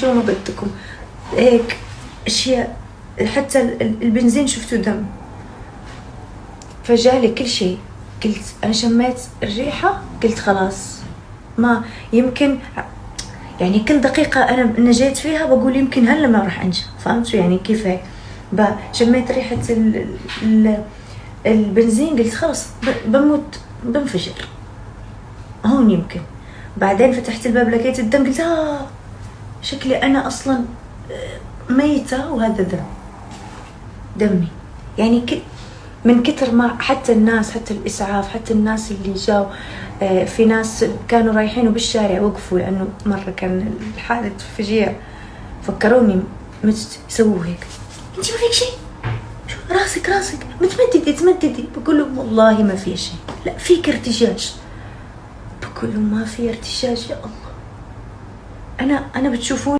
شو ما بدكم هيك اشياء، حتى البنزين شفتوا دم. فجالي كل شيء، قلت انا شميت الريحة قلت خلاص، ما يمكن يعني كل دقيقة انا نجيت فيها بقول يمكن هلا ما راح انجى، فهمتوا يعني كيف هيك. شميت ريحة البنزين قلت خلاص بموت بنفجر هون يمكن. بعدين فتحت الباب لقيت الدم قلت شكلي انا اصلا ميتة وهذا دمي. يعني من كتر ما حتى الناس، حتى الإسعاف، حتى الناس اللي جاوا، في ناس كانوا رايحين وبالشارع وقفوا لأنه مرة كان الحادث فجيع، فكروني مت يسووا هيك انتي ما فيك شيء، شو راسك تمددي. بقول لهم والله ما في شيء. لا فيك ارتجاج. بقول لهم ما في ارتجاج. يا الله، أنا بتشوفوني